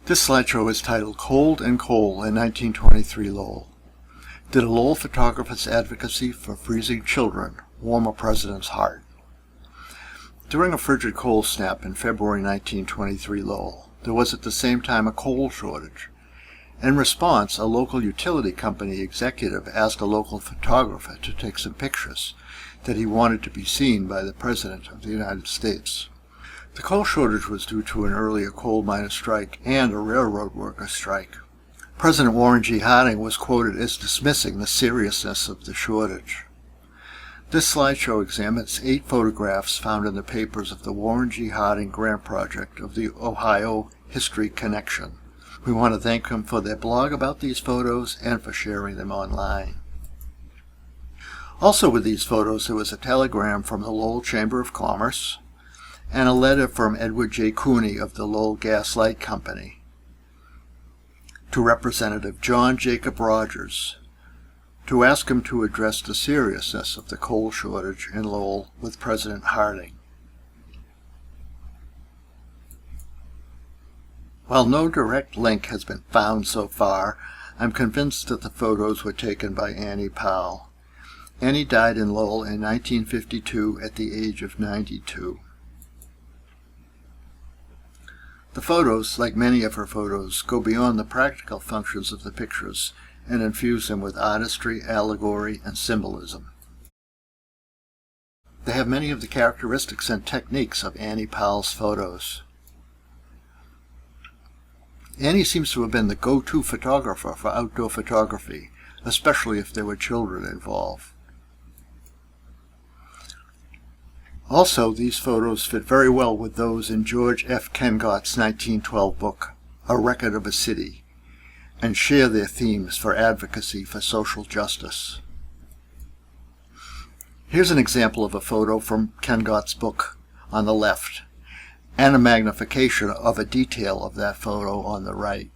This slideshow is titled Cold and Coal in 1923 Lowell. Did a Lowell photographer's advocacy for freezing children warm a president's heart? During a frigid coal snap in February 1923 Lowell, there was at the same time a coal shortage. In response, a local utility company executive asked a local photographer to take some pictures that he wanted to be seen by the President of the United States. The coal shortage was due to an earlier coal miner strike and a railroad worker strike. President Warren G. Harding was quoted as dismissing the seriousness of the shortage. This slideshow examines 8 photographs found in the papers of the Warren G. Harding Grant Project of the Ohio History Connection. We want to thank them for their blog about these photos and for sharing them online. Also with these photos there was a telegram from the Lowell Chamber of Commerce and a letter from Edward J. Cooney of the Lowell Gas Light Company to Representative John Jacob Rogers to ask him to address the seriousness of the coal shortage in Lowell with President Harding. While no direct link has been found so far, I'm convinced that the photos were taken by Annie Powell. Annie died in Lowell in 1952 at the age of 92. The photos, like many of her photos, go beyond the practical functions of the pictures and infuse them with artistry, allegory, and symbolism. They have many of the characteristics and techniques of Annie Powell's photos. Annie seems to have been the go-to photographer for outdoor photography, especially if there were children involved. Also, these photos fit very well with those in George F. Kengott's 1912 book, A Record of a City, and share their themes for advocacy for social justice. Here's an example of a photo from Kengott's book on the left, and a magnification of a detail of that photo on the right.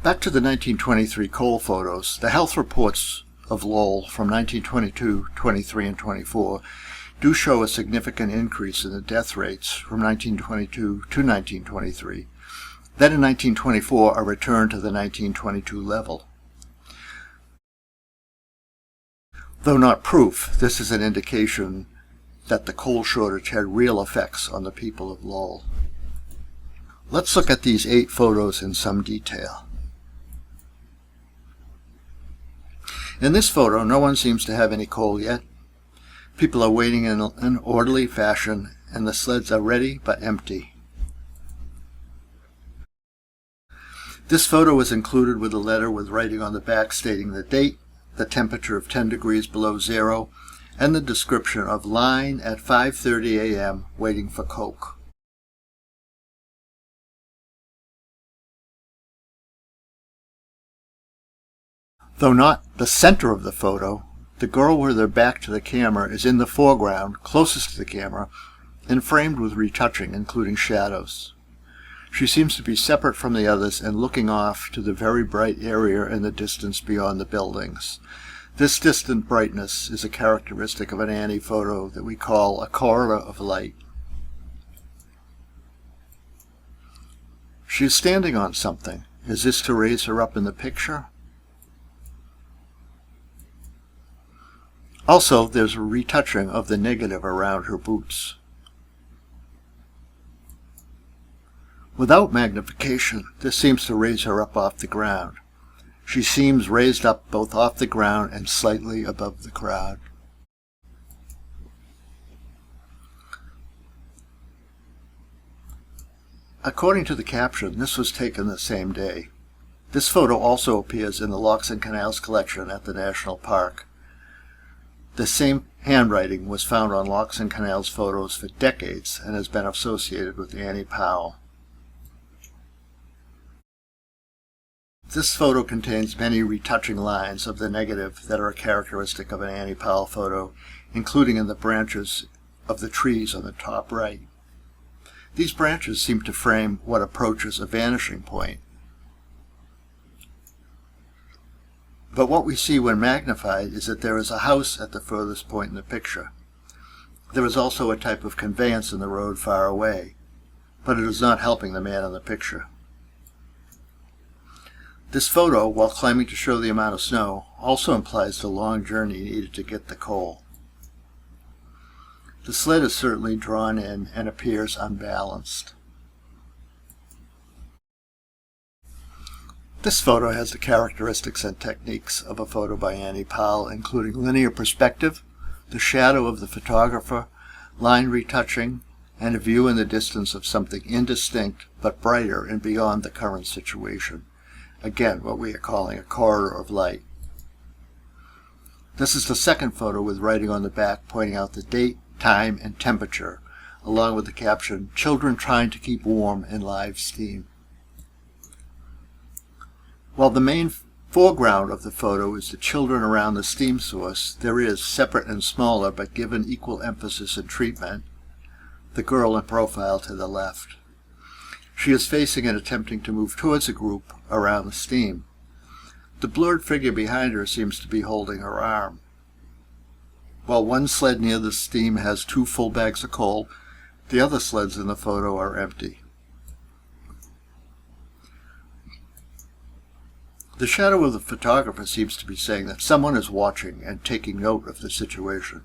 Back to the 1923 coal photos, the health reports of Lowell from 1922, 23, and 24 do show a significant increase in the death rates from 1922 to 1923. Then in 1924, a return to the 1922 level. Though not proof, this is an indication that the coal shortage had real effects on the people of Lowell. Let's look at these 8 photos in some detail. In this photo, no one seems to have any coal yet. People are waiting in an orderly fashion, and the sleds are ready but empty. This photo was included with a letter with writing on the back stating the date, the temperature of 10 degrees below zero, and the description of line at 5:30 a.m. waiting for Coke. Though not the center of the photo, the girl with her back to the camera is in the foreground, closest to the camera, and framed with retouching, including shadows. She seems to be separate from the others and looking off to the very bright area in the distance beyond the buildings. This distant brightness is a characteristic of an Annie photo that we call a corridor of light. She is standing on something. Is this to raise her up in the picture? Also, there's a retouching of the negative around her boots. Without magnification, this seems to raise her up off the ground. She seems raised up both off the ground and slightly above the crowd. According to the caption, this was taken the same day. This photo also appears in the Locks and Canals collection at the National Park. The same handwriting was found on Locks and Canals photos for decades and has been associated with Annie Powell. This photo contains many retouching lines of the negative that are characteristic of an Annie Powell photo, including in the branches of the trees on the top right. These branches seem to frame what approaches a vanishing point. But what we see when magnified is that there is a house at the furthest point in the picture. There is also a type of conveyance in the road far away, but it is not helping the man in the picture. This photo, while claiming to show the amount of snow, also implies the long journey needed to get the coal. The sled is certainly drawn in and appears unbalanced. This photo has the characteristics and techniques of a photo by Annie Powell, including linear perspective, the shadow of the photographer, line retouching, and a view in the distance of something indistinct but brighter and beyond the current situation. Again, what we are calling a corridor of light. This is the second photo with writing on the back pointing out the date, time, and temperature, along with the caption, "Children trying to keep warm in live steam." While the main foreground of the photo is the children around the steam source, there is, separate and smaller but given equal emphasis and treatment, the girl in profile to the left. She is facing and attempting to move towards a group around the steam. The blurred figure behind her seems to be holding her arm. While one sled near the steam has 2 full bags of coal, the other sleds in the photo are empty. The shadow of the photographer seems to be saying that someone is watching and taking note of the situation.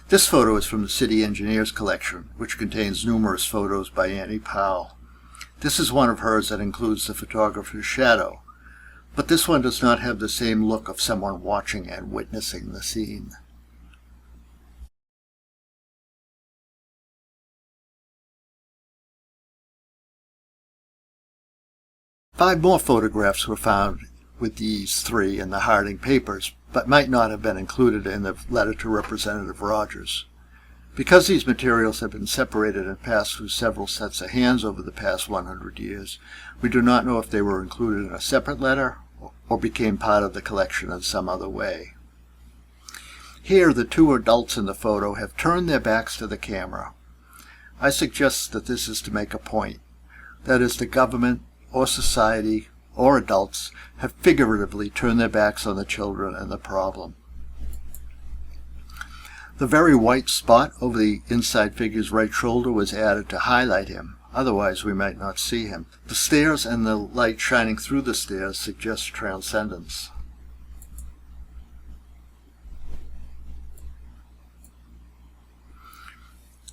This photo is from the City Engineers collection, which contains numerous photos by Annie Powell. This is one of hers that includes the photographer's shadow, but this one does not have the same look of someone watching and witnessing the scene. Five more photographs were found with these 3 in the Harding papers, but might not have been included in the letter to Representative Rogers. Because these materials have been separated and passed through several sets of hands over the past 100 years, we do not know if they were included in a separate letter or became part of the collection in some other way. Here, the 2 adults in the photo have turned their backs to the camera. I suggest that this is to make a point. That is, the government or society or adults have figuratively turned their backs on the children and the problem. The very white spot over the inside figure's right shoulder was added to highlight him, otherwise we might not see him. The stairs and the light shining through the stairs suggest transcendence.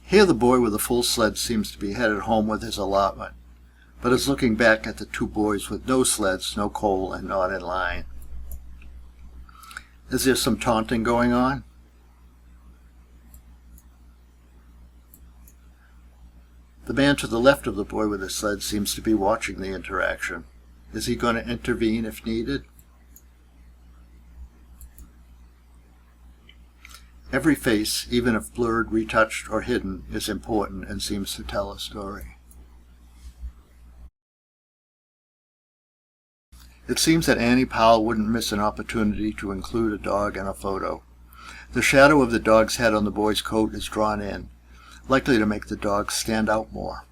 Here the boy with the full sled seems to be headed home with his allotment, but is looking back at the 2 boys with no sleds, no coal, and not in line. Is there some taunting going on? The man to the left of the boy with his sled seems to be watching the interaction. Is he going to intervene if needed? Every face, even if blurred, retouched, or hidden, is important and seems to tell a story. It seems that Annie Powell wouldn't miss an opportunity to include a dog in a photo. The shadow of the dog's head on the boy's coat is drawn in, likely to make the dog stand out more.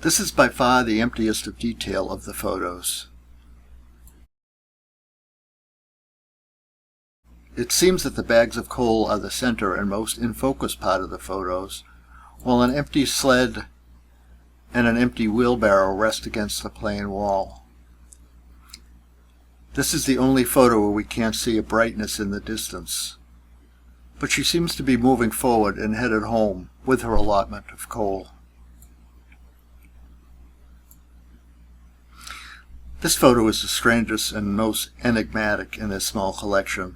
This is by far the emptiest of detail of the photos. It seems that the bags of coal are the center and most in focus part of the photos, while an empty sled and an empty wheelbarrow rest against the plain wall. This is the only photo where we can't see a brightness in the distance, but she seems to be moving forward and headed home with her allotment of coal. This photo is the strangest and most enigmatic in this small collection,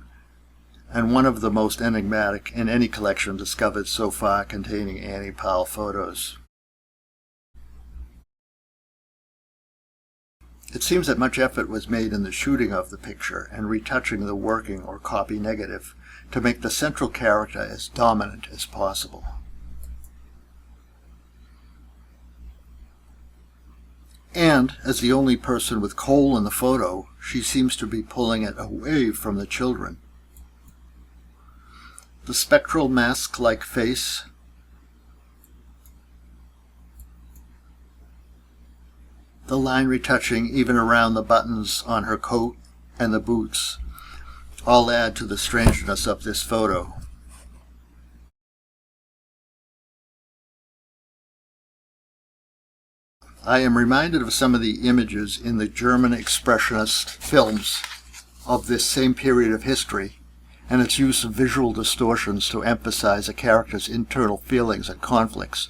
and one of the most enigmatic in any collection discovered so far containing Annie Powell photos. It seems that much effort was made in the shooting of the picture and retouching the working or copy negative to make the central character as dominant as possible. And, as the only person with coal in the photo, she seems to be pulling it away from the children. The spectral mask-like face, the line retouching even around the buttons on her coat and the boots all add to the strangeness of this photo. I am reminded of some of the images in the German expressionist films of this same period of history, and its use of visual distortions to emphasize a character's internal feelings and conflicts,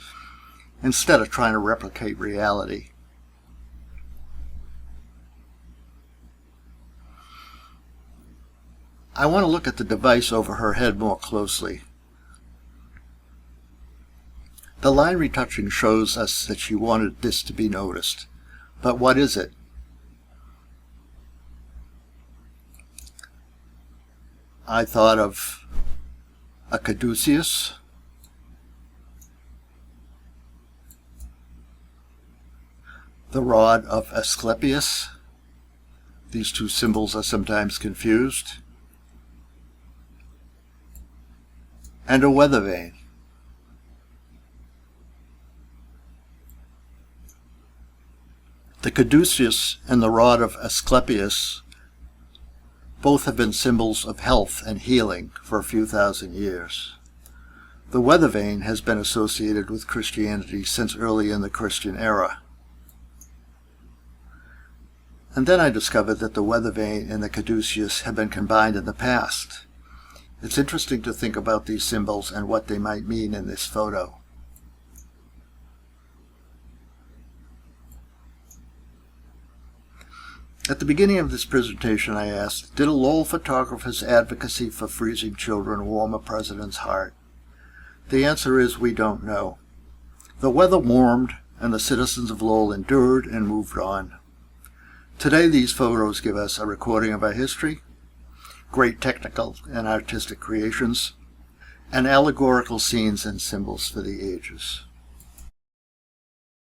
instead of trying to replicate reality. I want to look at the device over her head more closely. The line retouching shows us that she wanted this to be noticed. But what is it? I thought of a caduceus, the rod of Asclepius. These two symbols are sometimes confused. And a weather vane. The caduceus and the rod of Asclepius both have been symbols of health and healing for a few thousand years. The weather vane has been associated with Christianity since early in the Christian era. And then I discovered that the weather vane and the caduceus have been combined in the past. It's interesting to think about these symbols and what they might mean in this photo. At the beginning of this presentation, I asked, did a Lowell photographer's advocacy for freezing children warm a president's heart? The answer is we don't know. The weather warmed, and the citizens of Lowell endured and moved on. Today, these photos give us a recording of our history, great technical and artistic creations, and allegorical scenes and symbols for the ages.